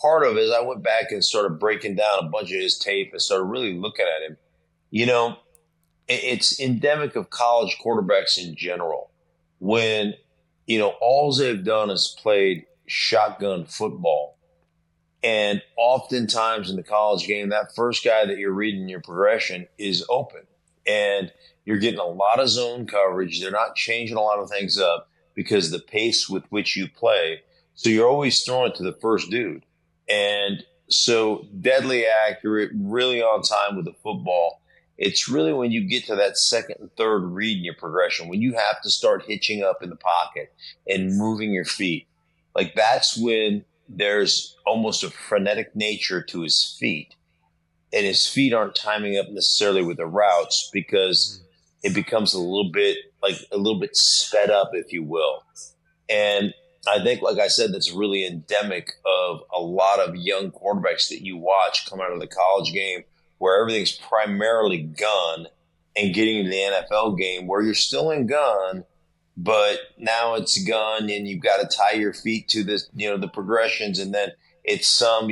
part of it is I went back and started breaking down a bunch of his tape and started really looking at him. It's endemic of college quarterbacks in general. When, all they've done is played shotgun football. And oftentimes in the college game, that first guy that you're reading your progression is open. And you're getting a lot of zone coverage. They're not changing a lot of things up because the pace with which you play. So you're always throwing it to the first dude. And so deadly accurate, really on time with the football. It's really when you get to that second and third read in your progression, when you have to start hitching up in the pocket and moving your feet. Like that's when there's almost a frenetic nature to his feet. And his feet aren't timing up necessarily with the routes because it becomes a little bit sped up, if you will. And I think, like I said, that's really endemic of a lot of young quarterbacks that you watch come out of the college game where everything's primarily gun and getting into the NFL game where you're still in gun, but now it's gun and you've got to tie your feet to this, the progressions. And then it's some,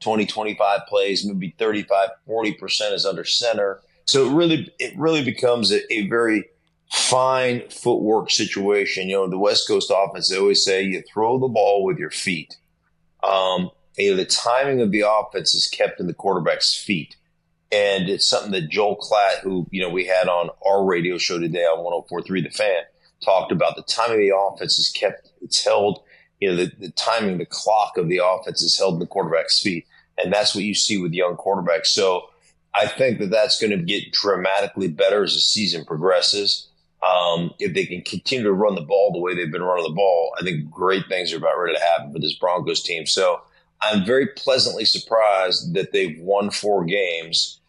20, 25 plays, maybe 35, 40% is under center. So it really becomes a very fine footwork situation. The West Coast offense, they always say you throw the ball with your feet. The timing of the offense is kept in the quarterback's feet. And it's something that Joel Klatt, who, we had on our radio show today on 104.3 The Fan, talked about. The timing of the offense is kept, it's held, the timing, the clock of the offense is held in the quarterback's feet. And that's what you see with young quarterbacks. So I think that that's going to get dramatically better as the season progresses. If they can continue to run the ball the way they've been running the ball, I think great things are about ready to happen for this Broncos team. So I'm very pleasantly surprised that they've won 4 games.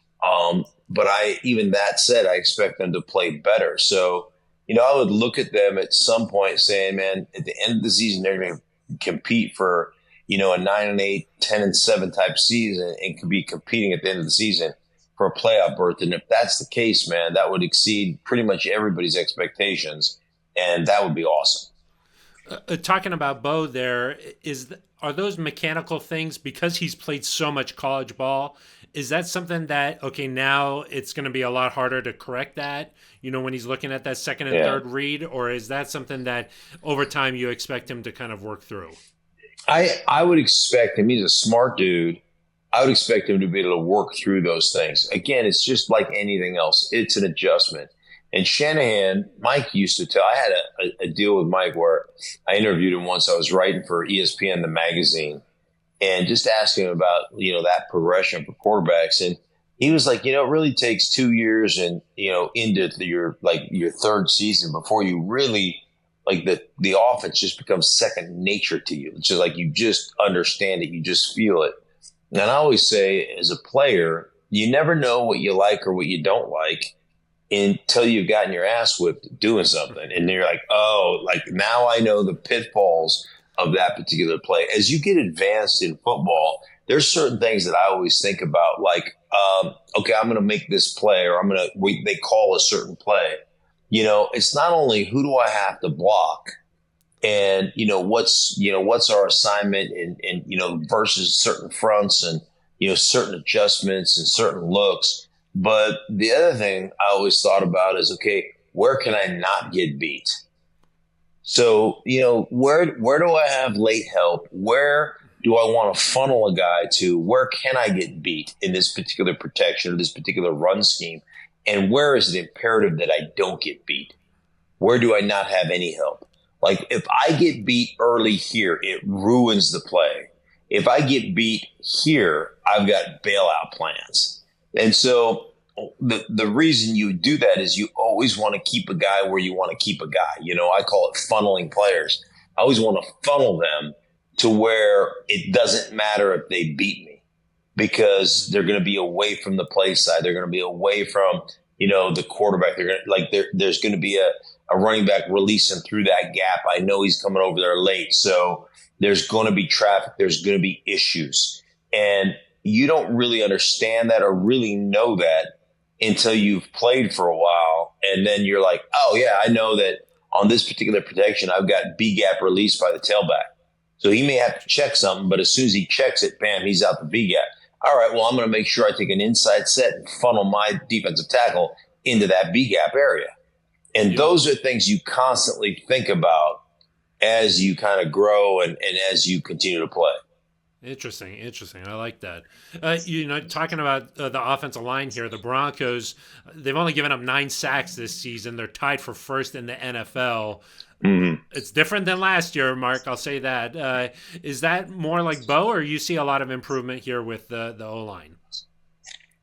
But even that said, I expect them to play better. So, I would look at them at some point saying, man, at the end of the season, they're going to compete for, a 9-8, 10-7 type season and could be competing at the end of the season for a playoff berth. And if that's the case, man, that would exceed pretty much everybody's expectations. And that would be awesome. Talking about Bo there, are those mechanical things because he's played so much college ball? Is that something that, okay, now it's going to be a lot harder to correct that, when he's looking at that second and third read? Or is that something that over time you expect him to kind of work through? I would expect him. He's a smart dude. I would expect him to be able to work through those things. Again, it's just like anything else. It's an adjustment. And Shanahan, Mike used to tell, I had a deal with Mike where I interviewed him once. I was writing for ESPN, the magazine, and just asking him about, that progression for quarterbacks. And he was like, it really takes 2 years and, into your third season before you really, the offense just becomes second nature to you. It's just like you just understand it. You just feel it. And I always say, as a player, you never know what you like or what you don't like until you've gotten your ass whipped doing something. And you're like, oh, now I know the pitfalls of that particular play. As you get advanced in football, there's certain things that I always think about, okay, I'm going to make this play, or they call a certain play. It's not only who do I have to block and, what's our assignment and versus certain fronts and, certain adjustments and certain looks. But the other thing I always thought about is, okay, where can I not get beat? So, where do I have late help? Where do I want to funnel a guy to? Where can I get beat in this particular protection or this particular run scheme? And where is it imperative that I don't get beat? Where do I not have any help? Like if I get beat early here, it ruins the play. If I get beat here, I've got bailout plans. And so the reason you do that is you always want to keep a guy where you want to keep a guy. I call it funneling players. I always want to funnel them to where it doesn't matter if they beat me because they're going to be away from the play side. They're going to be away from, the quarterback. They're going to there's going to be a running back releasing through that gap. I know he's coming over there late. So there's going to be traffic. There's going to be issues. And you don't really understand that or really know that until you've played for a while. And then you're like, oh, yeah, I know that on this particular protection, I've got B gap released by the tailback. So he may have to check something, but as soon as he checks it, bam, he's out the B gap. All right, well, I'm going to make sure I take an inside set and funnel my defensive tackle into that B gap area. And those are things you constantly think about as you kind of grow and as you continue to play. Interesting. I like that. Talking about the offensive line here, the Broncos, they've only given up 9 sacks this season. They're tied for first in the NFL. Mm-hmm. It's different than last year, Mark. I'll say that. Is that more like Bo, or you see a lot of improvement here with the O-line?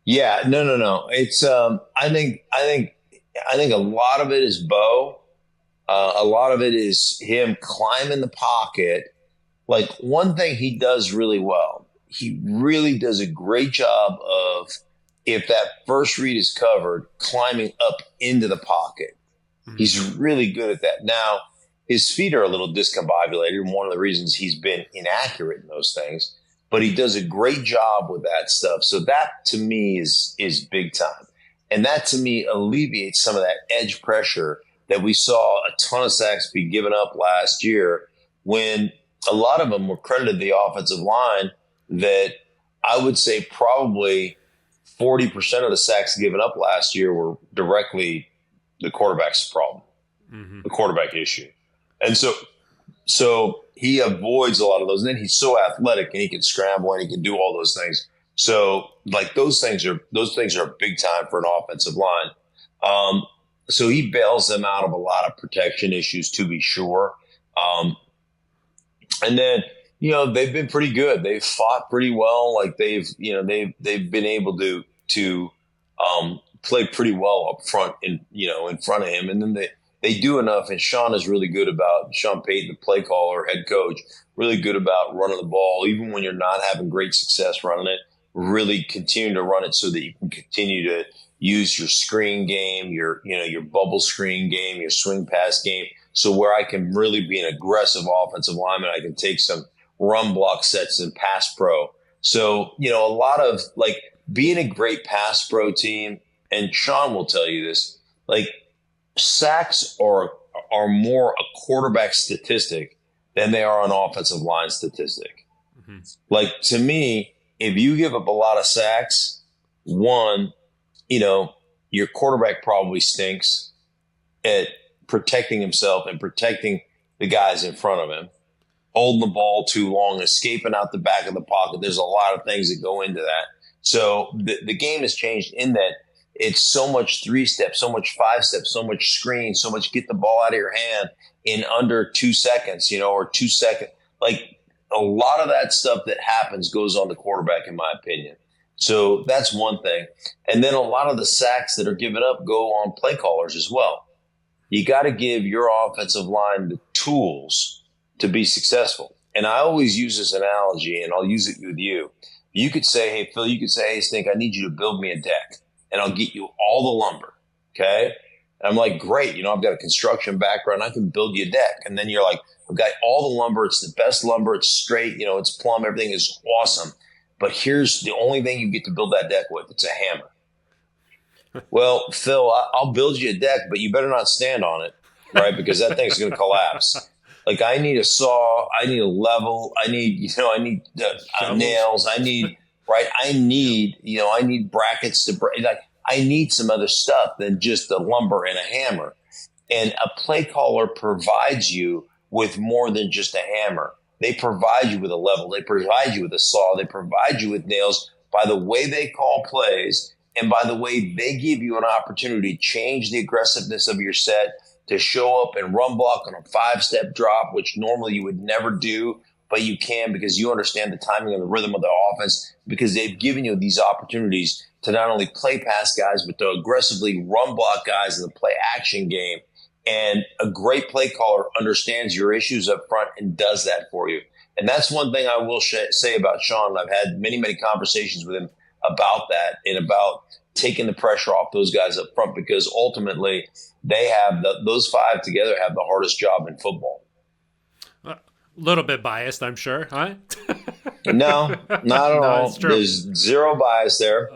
Yeah, no. It's I think a lot of it is Bo. A lot of it is him climbing the pocket. Like, one thing he does really well, he really does a great job of, if that first read is covered, climbing up into the pocket. Mm-hmm. He's really good at that. Now, his feet are a little discombobulated, and one of the reasons he's been inaccurate in those things, but he does a great job with that stuff. So that, to me, is big time. And that, to me, alleviates some of that edge pressure that we saw a ton of sacks be given up last year, when a lot of them were credited the offensive line, that I would say probably 40% of the sacks given up last year were directly the quarterback's problem, the quarterback issue. And so he avoids a lot of those. And then he's so athletic, and he can scramble and he can do all those things. So, like, those things are big time for an offensive line. So he bails them out of a lot of protection issues, to be sure. And then, they've been pretty good. They've fought pretty well. Like, they've been able to play pretty well up front in front of him. And then they do enough. And Sean Payton, the play caller, head coach, really good about running the ball, even when you're not having great success running it. Really continue to run it so that you can continue to use your screen game, your bubble screen game, your swing pass game. So where I can really be an aggressive offensive lineman, I can take some run block sets and pass pro. So, a lot of, like, being a great pass pro team, and Sean will tell you this, like, sacks are more a quarterback statistic than they are an offensive line statistic. Mm-hmm. Like, to me, if you give up a lot of sacks, one, your quarterback probably stinks at protecting himself and protecting the guys in front of him, holding the ball too long, escaping out the back of the pocket. There's a lot of things that go into that. So the game has changed in that it's so much 3-step, so much 5-step, so much screen, so much get the ball out of your hand in under 2 seconds, or 2 seconds. Like, a lot of that stuff that happens goes on the quarterback, in my opinion. So that's one thing. And then a lot of the sacks that are given up go on play callers as well. You got to give your offensive line the tools to be successful. And I always use this analogy, and I'll use it with you. You could say, hey, Phil, hey, Stink, I need you to build me a deck, and I'll get you all the lumber, okay? And I'm like, great, I've got a construction background. I can build you a deck. And then you're like, I've got all the lumber. It's the best lumber. It's straight, it's plumb. Everything is awesome. But here's the only thing you get to build that deck with. It's a hammer. Well, Phil, I'll build you a deck, but you better not stand on it, right? Because that thing's going to collapse. Like, I need a saw, I need a level, I need nails, I need brackets to break. Like, I need some other stuff than just the lumber and a hammer. And a play caller provides you with more than just a hammer. They provide you with a level. They provide you with a saw. They provide you with nails by the way they call plays, and by the way they give you an opportunity to change the aggressiveness of your set, to show up and run block on a 5-step drop, which normally you would never do, but you can because you understand the timing and the rhythm of the offense, because they've given you these opportunities to not only play past guys, but to aggressively run block guys in the play action game. And a great play caller understands your issues up front and does that for you. And that's one thing I will say about Sean. I've had many, many conversations with him about that and about taking the pressure off those guys up front, because ultimately they have those 5 together have the hardest job in football. A little bit biased, I'm sure, huh? No, not at all. There's zero bias there.